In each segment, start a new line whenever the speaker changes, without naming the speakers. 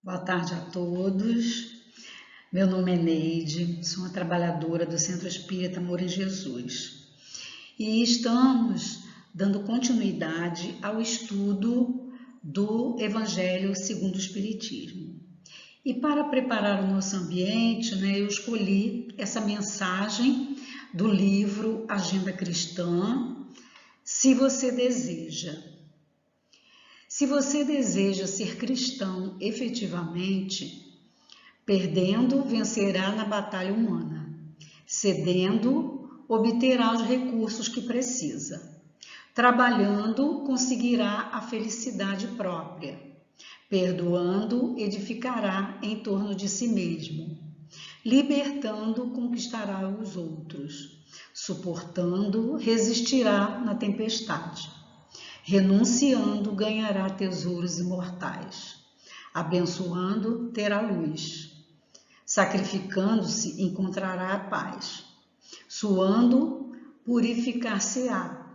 Boa tarde a todos. Meu nome é Neide, sou uma trabalhadora do Centro Espírita Amor em Jesus. E estamos dando continuidade ao estudo do Evangelho segundo o Espiritismo. E para preparar o nosso ambiente, eu escolhi essa mensagem do livro Agenda Cristã, Se Você Deseja. Se você deseja ser cristão efetivamente, perdendo, vencerá na batalha humana. Cedendo, obterá os recursos que precisa. Trabalhando, conseguirá a felicidade própria. Perdoando, edificará em torno de si mesmo. Libertando, conquistará os outros. Suportando, resistirá na tempestade. Renunciando, ganhará tesouros imortais. Abençoando, terá luz. Sacrificando-se, encontrará a paz. Suando, purificar-se-á.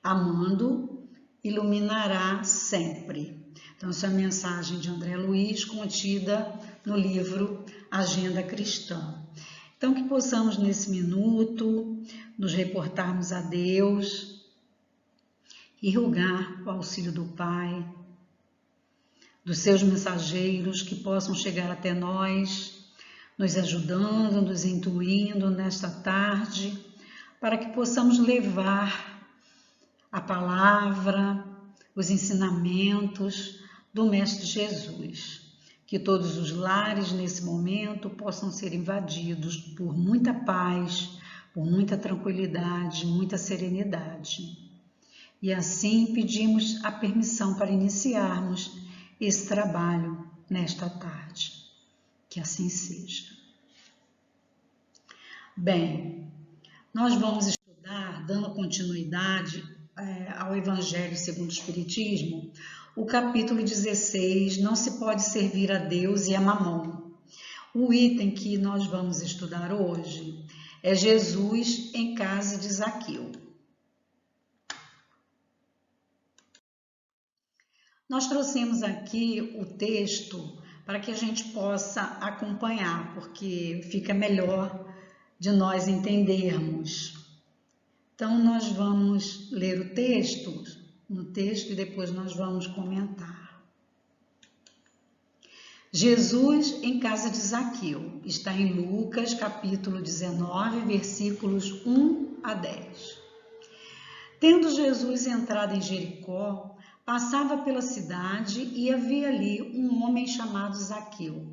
Amando, iluminará sempre. Então, essa é a mensagem de André Luiz, contida no livro Agenda Cristã. Então, que possamos, nesse minuto, nos reportarmos a Deus e rogar o auxílio do Pai, dos seus mensageiros que possam chegar até nós, nos ajudando, nos intuindo nesta tarde, para que possamos levar a palavra, os ensinamentos do Mestre Jesus. Que todos os lares nesse momento possam ser invadidos por muita paz, por muita tranquilidade, muita serenidade. E assim pedimos a permissão para iniciarmos esse trabalho nesta tarde. Que assim seja. Bem, nós vamos estudar, dando continuidade ao Evangelho segundo o Espiritismo, o capítulo 16, Não se pode servir a Deus e a Mamon. O item que nós vamos estudar hoje é Jesus em casa de Zaqueu. Nós trouxemos aqui o texto para que a gente possa acompanhar, porque fica melhor de nós entendermos. Então, nós vamos ler o texto, e depois nós vamos comentar. Jesus em casa de Zaqueu, está em Lucas, capítulo 19, versículos 1 a 10. Tendo Jesus entrado em Jericó, passava pela cidade e havia ali um homem chamado Zaqueu,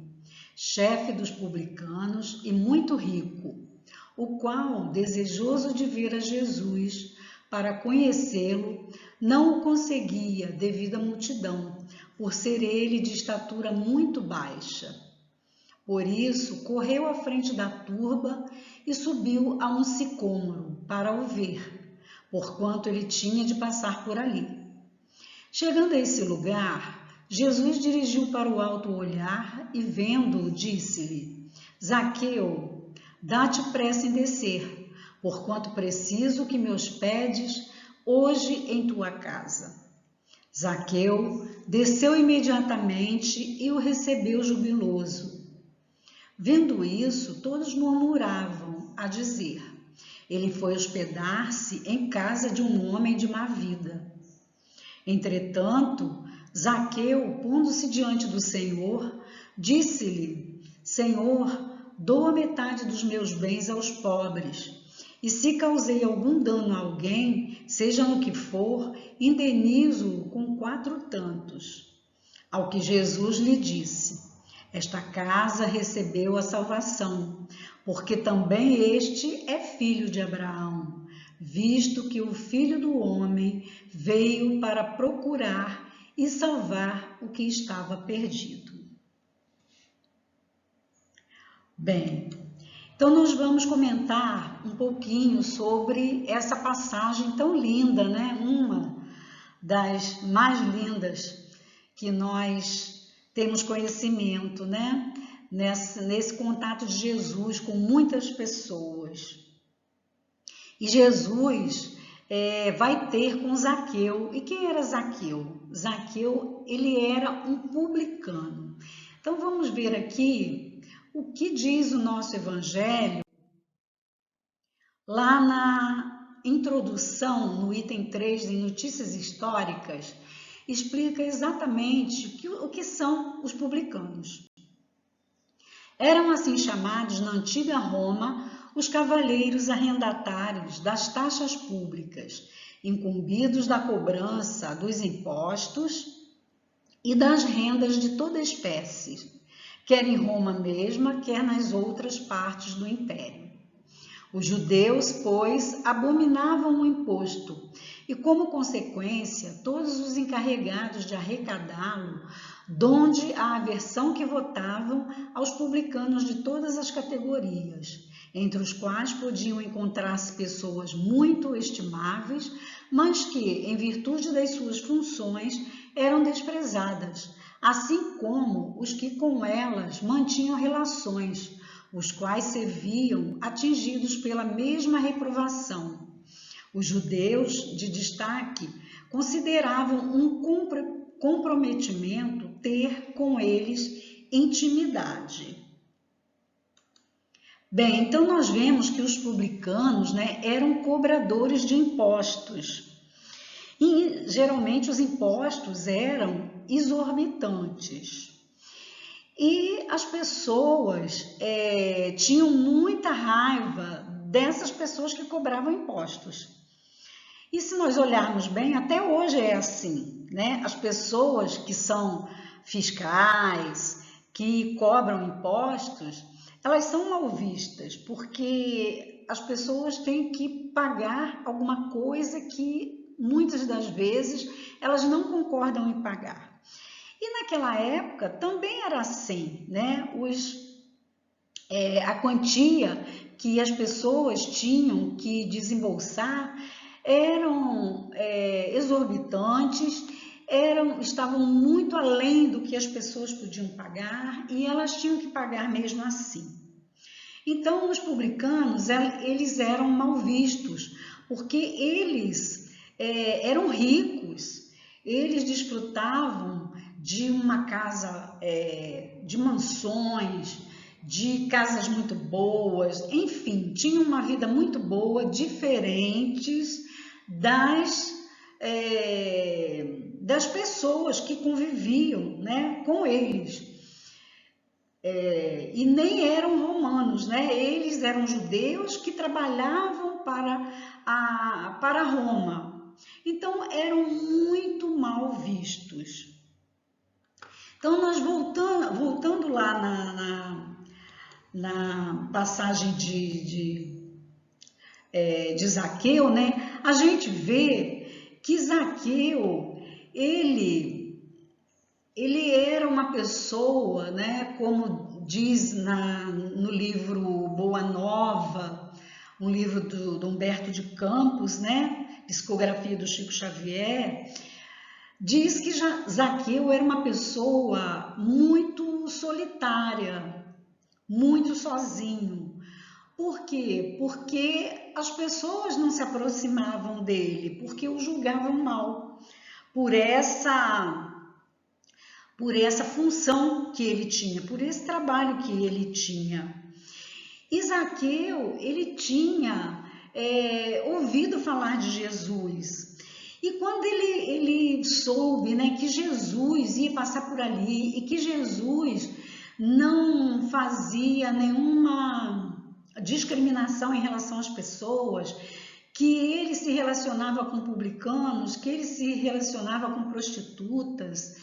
chefe dos publicanos e muito rico, o qual, desejoso de ver a Jesus para conhecê-lo, não o conseguia devido à multidão, por ser ele de estatura muito baixa. Por isso, correu à frente da turba e subiu a um sicômoro para o ver, porquanto ele tinha de passar por ali. Chegando a esse lugar, Jesus dirigiu para o alto o olhar e, vendo-o, disse-lhe: Zaqueu, dá-te pressa em descer, porquanto preciso que me hospedes hoje em tua casa. Zaqueu desceu imediatamente e o recebeu jubiloso. Vendo isso, todos murmuravam, a dizer: ele foi hospedar-se em casa de um homem de má vida. Entretanto, Zaqueu, pondo-se diante do Senhor, disse-lhe: Senhor, dou a metade dos meus bens aos pobres, e se causei algum dano a alguém, seja no que for, indenizo-o com 4 tantos. Ao que Jesus lhe disse: Esta casa recebeu a salvação, porque também este é filho de Abraão, visto que o Filho do Homem veio para procurar e salvar o que estava perdido. Bem, então nós vamos comentar um pouquinho sobre essa passagem tão linda, uma das mais lindas que nós temos conhecimento, nesse contato de Jesus com muitas pessoas. E Jesus vai ter com Zaqueu. E quem era Zaqueu? Zaqueu, ele era um publicano. Então vamos ver aqui o que diz o nosso Evangelho lá na introdução, no item 3 de Notícias Históricas, explica exatamente o que são os publicanos. Eram assim chamados na antiga Roma os cavaleiros arrendatários das taxas públicas, incumbidos da cobrança dos impostos e das rendas de toda espécie, quer em Roma mesma, quer nas outras partes do império. Os judeus, pois, abominavam o imposto e, como consequência, todos os encarregados de arrecadá-lo, donde a aversão que votavam aos publicanos de todas as categorias, entre os quais podiam encontrar-se pessoas muito estimáveis, mas que, em virtude das suas funções, eram desprezadas, assim como os que com elas mantinham relações, os quais se viam atingidos pela mesma reprovação. Os judeus, de destaque, consideravam um comprometimento ter com eles intimidade. Bem, então nós vemos que os publicanos, eram cobradores de impostos. E geralmente os impostos eram exorbitantes. E as pessoas tinham muita raiva dessas pessoas que cobravam impostos. E se nós olharmos bem, até hoje é assim, As pessoas que são fiscais, que cobram impostos, elas são mal vistas, porque as pessoas têm que pagar alguma coisa que muitas das vezes elas não concordam em pagar. E naquela época também era assim, a quantia que as pessoas tinham que desembolsar eram exorbitantes, estavam muito além do que as pessoas podiam pagar e elas tinham que pagar mesmo assim. Então, os publicanos, eles eram mal vistos, porque eles eram ricos, eles desfrutavam de uma casa, de mansões, de casas muito boas, enfim, tinham uma vida muito boa, diferentes das pessoas que conviviam, com eles. E nem eram romanos, Eles eram judeus que trabalhavam para Roma. Então, eram muito mal vistos. Então, nós voltando lá na passagem de Zaqueu, a gente vê que Zaqueu, ele era uma pessoa, como diz no livro Boa Nova, um livro do Humberto de Campos, Psicografia do Chico Xavier, diz que Zaqueu era uma pessoa muito solitária, muito sozinho. Por quê? Porque as pessoas não se aproximavam dele, porque o julgavam mal, por essa função que ele tinha, por esse trabalho que ele tinha. E Zaqueu, ele tinha ouvido falar de Jesus. E quando ele soube, que Jesus ia passar por ali e que Jesus não fazia nenhuma discriminação em relação às pessoas, que ele se relacionava com publicanos, que ele se relacionava com prostitutas,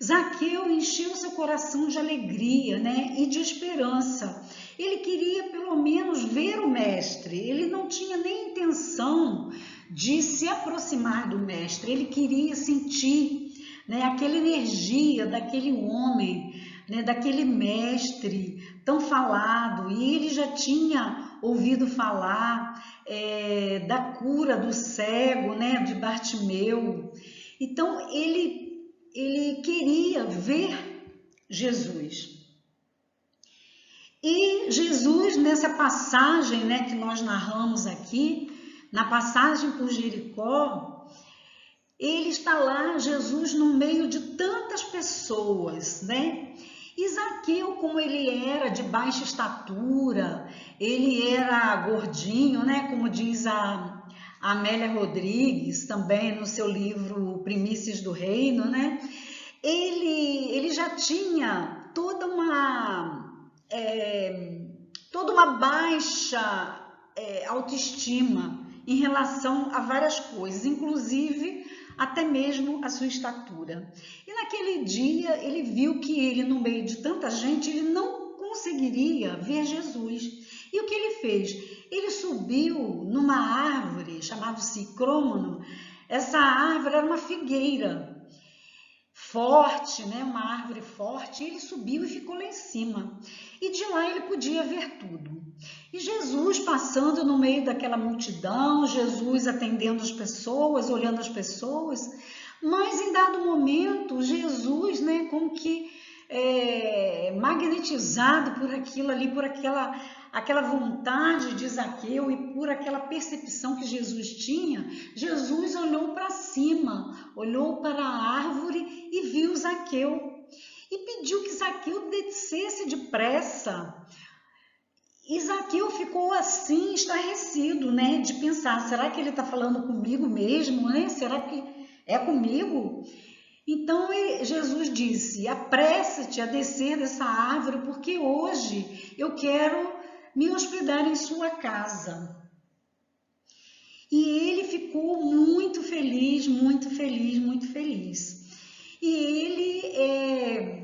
Zaqueu encheu seu coração de alegria, e de esperança. Ele queria pelo menos ver o mestre, ele não tinha nem intenção de se aproximar do mestre, ele queria sentir aquela energia daquele homem, daquele mestre tão falado, e ele já tinha ouvido falar da cura do cego, de Bartimeu. Então ele queria ver Jesus. E Jesus, nessa passagem que nós narramos aqui, na passagem por Jericó, ele está lá, Jesus, no meio de tantas pessoas, E Zaqueu, como ele era de baixa estatura, ele era gordinho, né? Como diz a Amélia Rodrigues, também no seu livro Primícias do Reino, né? Ele já tinha toda uma baixa autoestima em relação a várias coisas, inclusive até mesmo a sua estatura. E naquele dia ele viu que ele, no meio de tanta gente, ele não conseguiria ver Jesus. E o que ele fez? Ele subiu numa árvore chamada sicrômono. Essa árvore era uma figueira forte, né? Uma árvore forte. Ele subiu e ficou lá em cima. E de lá ele podia ver tudo. E Jesus passando no meio daquela multidão, Jesus atendendo as pessoas, olhando as pessoas, mas em dado momento, Jesus, né, como que magnetizado por aquilo ali, por aquela vontade de Zaqueu e por aquela percepção que Jesus tinha, Jesus olhou para cima, olhou para a árvore e viu Zaqueu e pediu que Zaqueu descesse depressa. E Zaqueu ficou assim, estarrecido, né, de pensar, será que ele está falando comigo mesmo, né? Será que é comigo? Então Jesus disse, apressa-te a descer dessa árvore, porque hoje eu quero me hospedar em sua casa. E ele ficou muito feliz, muito feliz, muito feliz. E ele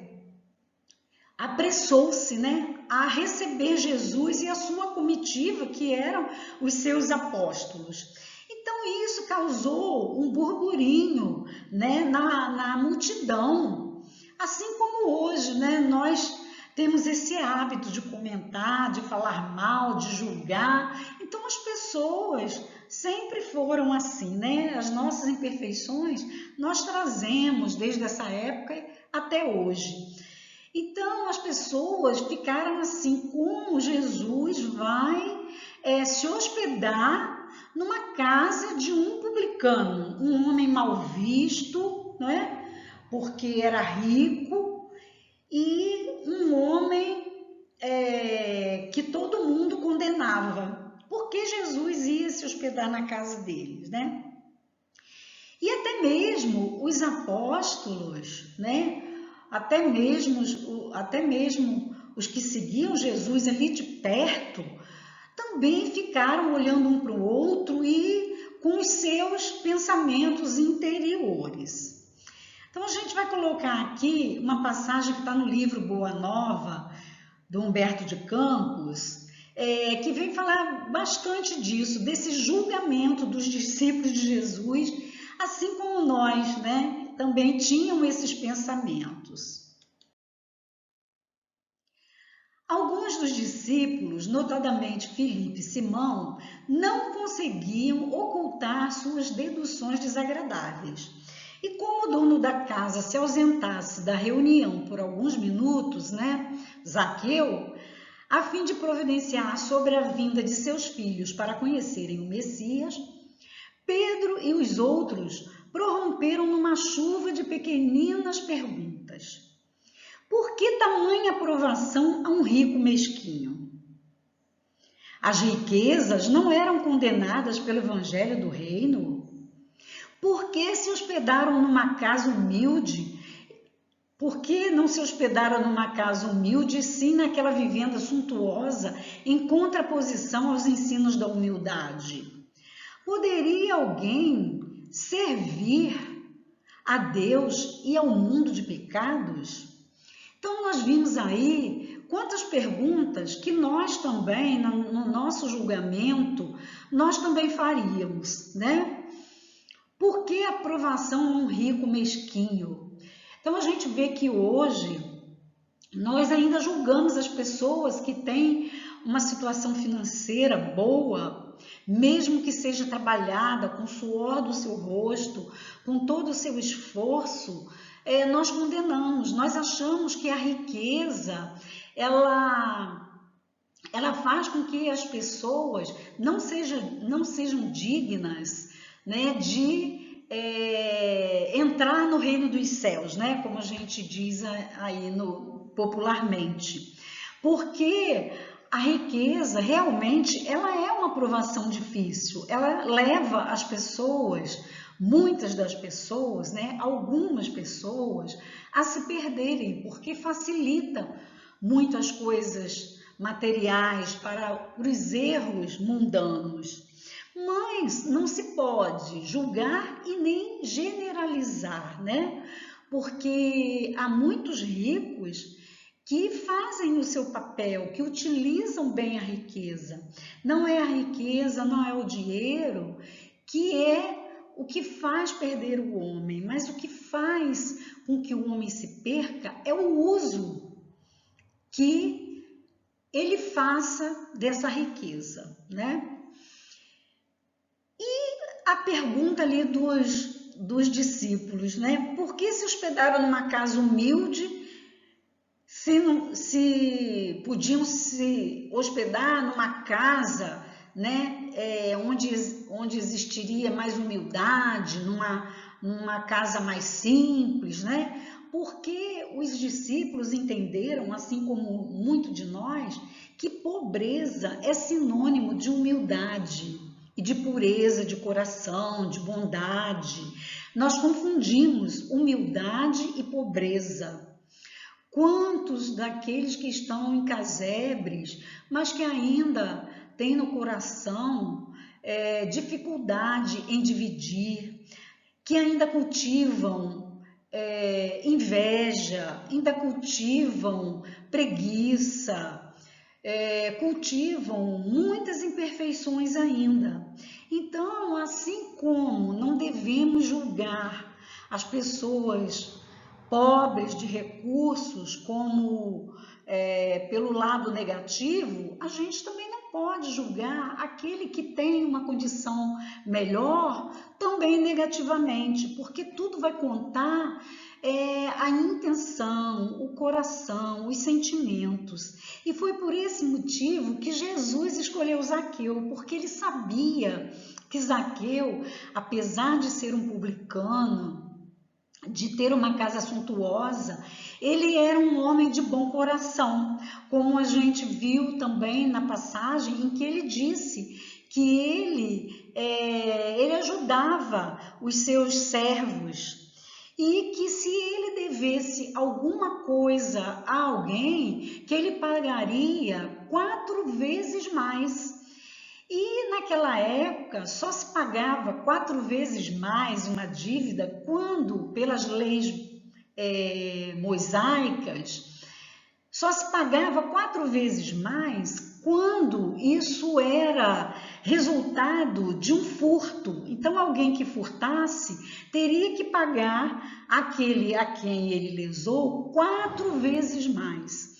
apressou-se, né, a receber Jesus e a sua comitiva, que eram os seus apóstolos. Então isso causou um burburinho, né, na multidão. Assim como hoje, né, nós temos esse hábito de comentar, de falar mal, de julgar. Então as pessoas sempre foram assim, né? As nossas imperfeições nós trazemos desde essa época até hoje. Então as pessoas ficaram assim, como Jesus vai se hospedar numa casa de um publicano, um homem mal visto, né? Porque era rico, e um homem que todo mundo condenava. Por que Jesus ia se hospedar na casa deles, né? E até mesmo os apóstolos, né? Até mesmo os que seguiam Jesus ali de perto, também ficaram olhando um para o outro e com os seus pensamentos interiores. Então a gente vai colocar aqui uma passagem que está no livro Boa Nova, do Humberto de Campos, que vem falar bastante disso, desse julgamento dos discípulos de Jesus, assim como nós, né, também tinham esses pensamentos. Alguns dos discípulos, notadamente Filipe e Simão, não conseguiam ocultar suas deduções desagradáveis. E como o dono da casa se ausentasse da reunião por alguns minutos, né, Zaqueu, a fim de providenciar sobre a vinda de seus filhos para conhecerem o Messias, Pedro e os outros prorromperam numa chuva de pequeninas perguntas. Por que tamanha aprovação a um rico mesquinho? As riquezas não eram condenadas pelo evangelho do reino? Por que se hospedaram numa casa humilde? Por que não se hospedaram numa casa humilde, sim naquela vivenda suntuosa, em contraposição aos ensinos da humildade? Poderia alguém servir a Deus e ao mundo de pecados? Então nós vimos aí quantas perguntas que nós também, no nosso julgamento, nós também faríamos, né? Por que aprovação a um rico mesquinho? Então a gente vê que hoje nós ainda julgamos as pessoas que têm uma situação financeira boa, mesmo que seja trabalhada com o suor do seu rosto, com todo o seu esforço, nós condenamos, nós achamos que a riqueza, ela faz com que as pessoas não sejam dignas, né, de entrar no reino dos céus, né? Como a gente diz aí popularmente. Porque a riqueza realmente ela é uma provação difícil, ela leva as pessoas, muitas das pessoas, né? Algumas pessoas a se perderem, porque facilita muitas coisas materiais para os erros mundanos. Mas não se pode julgar e nem generalizar, né? Porque há muitos ricos que fazem o seu papel, que utilizam bem a riqueza. Não é a riqueza, não é o dinheiro que é o que faz perder o homem, mas o que faz com que o homem se perca é o uso que ele faça dessa riqueza, né? A pergunta ali dos discípulos, né? Por que se hospedaram numa casa humilde se podiam se hospedar numa casa, né? Onde existiria mais humildade, numa casa mais simples, né? Porque os discípulos entenderam, assim como muito de nós, que pobreza é sinônimo de humildade e de pureza de coração, de bondade. Nós confundimos humildade e pobreza. Quantos daqueles que estão em casebres, mas que ainda têm no coração dificuldade em dividir, que ainda cultivam inveja, ainda cultivam preguiça, cultivam muitas imperfeições ainda. Então, assim como não devemos julgar as pessoas pobres de recursos como pelo lado negativo, a gente também não pode julgar aquele que tem uma condição melhor também negativamente, porque tudo vai contar a intenção, o coração, os sentimentos. E foi por esse motivo que Jesus escolheu Zaqueu, porque ele sabia que Zaqueu, apesar de ser um publicano, de ter uma casa suntuosa, ele era um homem de bom coração, como a gente viu também na passagem em que ele disse que ele ajudava os seus servos e que se ele devesse alguma coisa a alguém, que ele pagaria 4 vezes mais. E naquela época só se pagava 4 vezes mais uma dívida quando, pelas leis mosaicas, só se pagava 4 vezes mais quando isso era resultado de um furto. Então, alguém que furtasse teria que pagar aquele a quem ele lesou 4 vezes mais.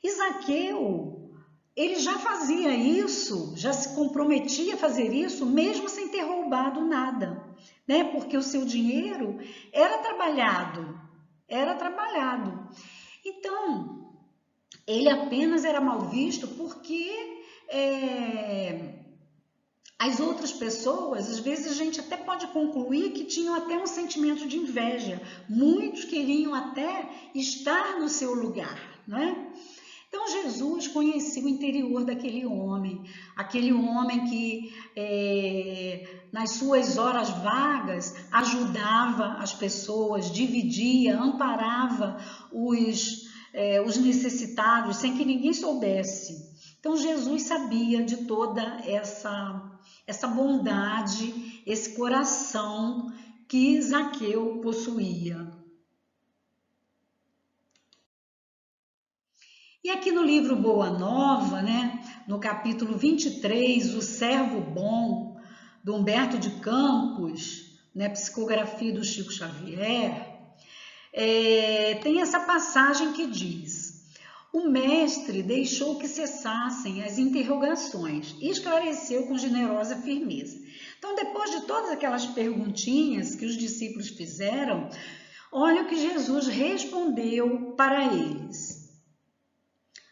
E Zaqueu, ele já fazia isso, já se comprometia a fazer isso, mesmo sem ter roubado nada, né? Porque o seu dinheiro era trabalhado. Então, ele apenas era mal visto porque as outras pessoas, às vezes a gente até pode concluir que tinham até um sentimento de inveja. Muitos queriam até estar no seu lugar, não é? Então, Jesus conhecia o interior daquele homem, aquele homem que nas suas horas vagas ajudava as pessoas, dividia, amparava os necessitados sem que ninguém soubesse. Então, Jesus sabia de toda essa bondade, esse coração que Zaqueu possuía. E aqui no livro Boa Nova, né, no capítulo 23, O Servo Bom, do Humberto de Campos, né, psicografia do Chico Xavier, tem essa passagem que diz: o mestre deixou que cessassem as interrogações e esclareceu com generosa firmeza. Então, depois de todas aquelas perguntinhas que os discípulos fizeram, olha o que Jesus respondeu para eles.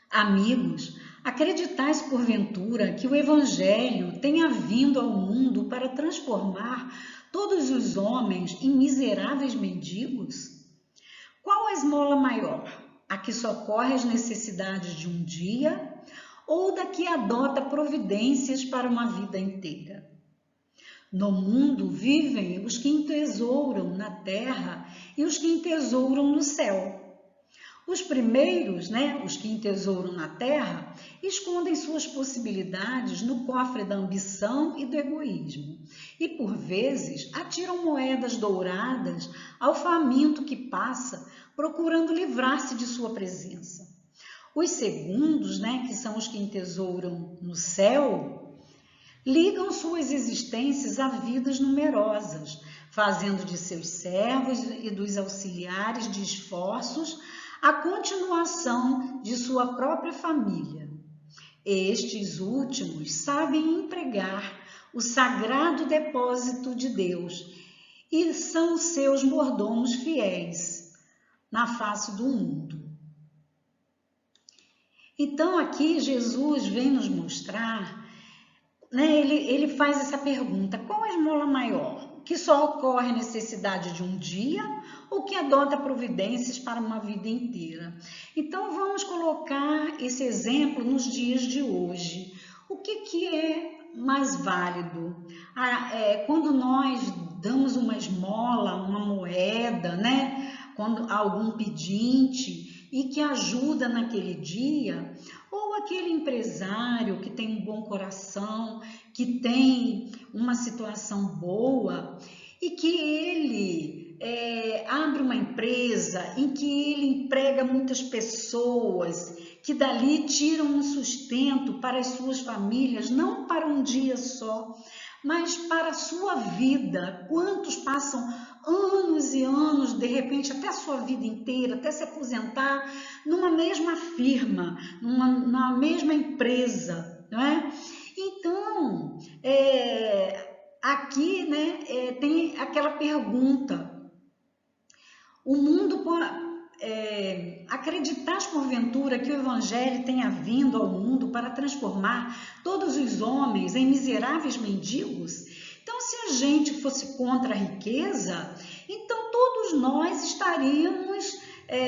Amigos, Acreditais porventura que o Evangelho tenha vindo ao mundo para transformar todos os homens em miseráveis mendigos? Qual a esmola maior? A que socorre as necessidades de um dia ou da que adota providências para uma vida inteira? No mundo vivem os que entesouram na terra e os que entesouram no céu. Os primeiros, os que entesouram na terra, escondem suas possibilidades no cofre da ambição e do egoísmo. E, por vezes, atiram moedas douradas ao faminto que passa, procurando livrar-se de sua presença. Os segundos, que são os que entesouram no céu, ligam suas existências a vidas numerosas, fazendo de seus servos e dos auxiliares de esforços a continuação de sua própria família. Estes últimos sabem empregar o sagrado depósito de Deus e são seus mordomos fiéis na face do mundo. Então aqui Jesus vem nos mostrar, ele faz essa pergunta: qual é a esmola maior? Que só ocorre a necessidade de um dia ou que adota providências para uma vida inteira? Então vamos colocar esse exemplo nos dias de hoje. O que é mais válido? Quando nós damos uma esmola, uma moeda, quando algum pedinte e que ajuda naquele dia, ou aquele empresário que tem um bom coração, que tem uma situação boa e que ele abre uma empresa em que ele emprega muitas pessoas, que dali tiram um sustento para as suas famílias, não para um dia só, mas para a sua vida. Quantos passam anos e anos, de repente até a sua vida inteira, até se aposentar numa mesma firma, numa mesma empresa, não é? Então, aqui tem aquela pergunta: o mundo acreditais porventura que o Evangelho tenha vindo ao mundo para transformar todos os homens em miseráveis mendigos? Então, se a gente fosse contra a riqueza, então todos nós estaríamos,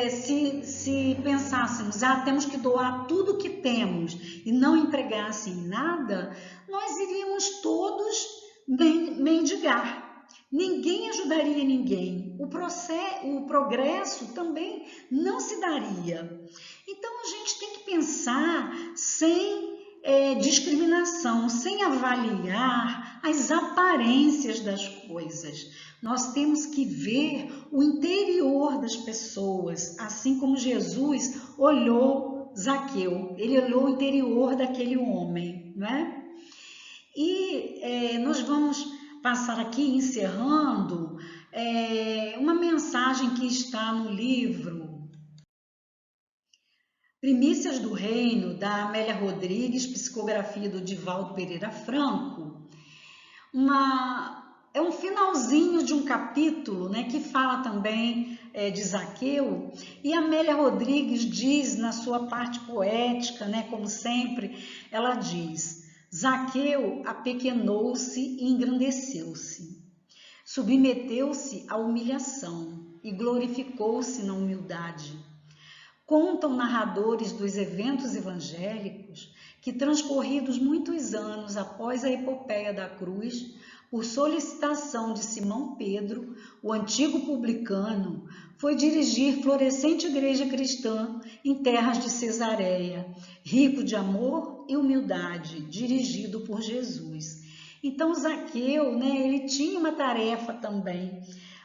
se pensássemos, temos que doar tudo que temos e não empregasse em nada, nós iríamos todos mendigar. Ninguém ajudaria ninguém. O progresso também não se daria. Então, a gente tem que pensar sem discriminação, sem avaliar as aparências das coisas. Nós temos que ver o interior das pessoas, assim como Jesus olhou Zaqueu. Ele olhou o interior daquele homem, não é? E nós vamos passar aqui encerrando uma mensagem que está no livro Primícias do Reino, da Amélia Rodrigues, psicografia do Divaldo Pereira Franco. É um finalzinho de um capítulo, que fala também de Zaqueu, e a Amélia Rodrigues diz na sua parte poética, como sempre, ela diz: Zaqueu apequenou-se e engrandeceu-se, submeteu-se à humilhação e glorificou-se na humildade. Contam narradores dos eventos evangélicos que, transcorridos muitos anos após a epopeia da cruz, por solicitação de Simão Pedro, o antigo publicano, foi dirigir florescente igreja cristã em terras de Cesareia, rico de amor e humildade, dirigido por Jesus. Então Zaqueu, ele tinha uma tarefa também.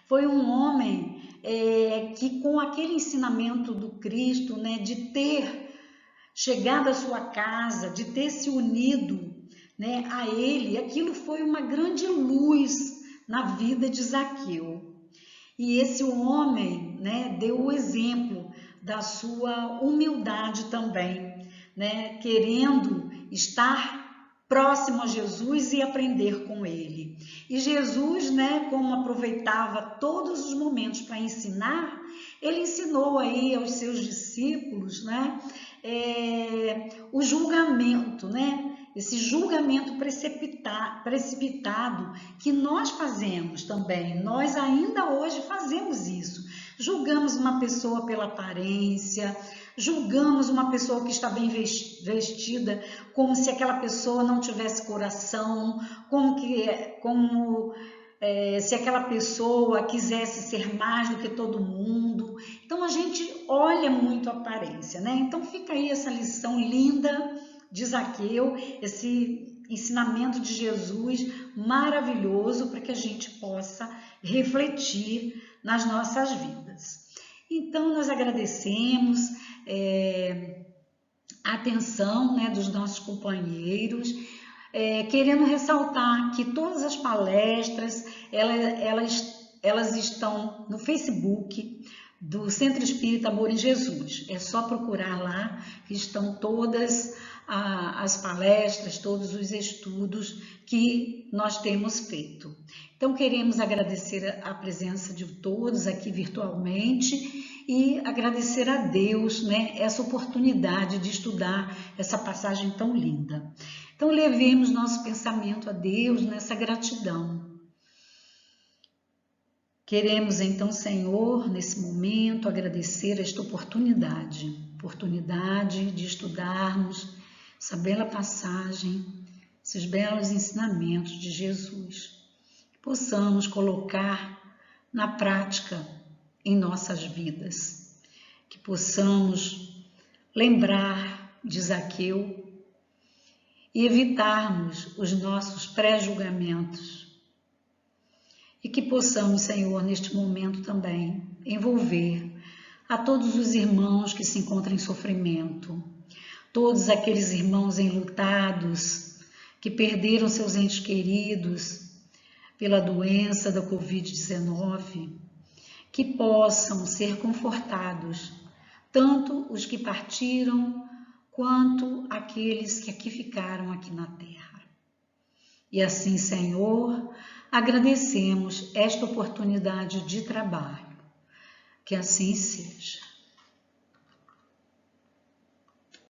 Foi um homem que, com aquele ensinamento do Cristo, de ter chegado à sua casa, de ter se unido a ele, aquilo foi uma grande luz na vida de Zaqueu. E esse homem deu o exemplo da sua humildade também, querendo estar próximo a Jesus e aprender com ele. E Jesus, como aproveitava todos os momentos para ensinar, ele ensinou aí aos seus discípulos Deus, né? O julgamento, né? Esse julgamento precipitado que nós fazemos também, nós ainda hoje fazemos isso. Julgamos uma pessoa pela aparência, julgamos uma pessoa que está bem vestida, como se aquela pessoa não tivesse coração, se aquela pessoa quisesse ser mais do que todo mundo. Então a gente olha muito a aparência, né? Então fica aí essa lição linda de Zaqueu, esse ensinamento de Jesus maravilhoso para que a gente possa refletir nas nossas vidas. Então nós agradecemos a atenção, né, dos nossos companheiros, querendo ressaltar que todas as palestras elas estão no Facebook do Centro Espírita Amor em Jesus. É só procurar lá, que estão todas as palestras, todos os estudos que nós temos feito. Então queremos agradecer a presença de todos aqui virtualmente e agradecer a Deus, né, essa oportunidade de estudar essa passagem tão linda. Então levemos nosso pensamento a Deus nessa gratidão. Queremos então, Senhor, nesse momento agradecer esta oportunidade de estudarmos essa bela passagem, esses belos ensinamentos de Jesus, que possamos colocar na prática em nossas vidas, que possamos lembrar de Zaqueu e evitarmos os nossos pré-julgamentos e que possamos, Senhor, neste momento também envolver a todos os irmãos que se encontram em sofrimento, todos aqueles irmãos enlutados que perderam seus entes queridos pela doença da Covid-19, que possam ser confortados, tanto os que partiram, quanto aqueles que aqui ficaram aqui na terra. E assim, Senhor, agradecemos esta oportunidade de trabalho. Que assim seja.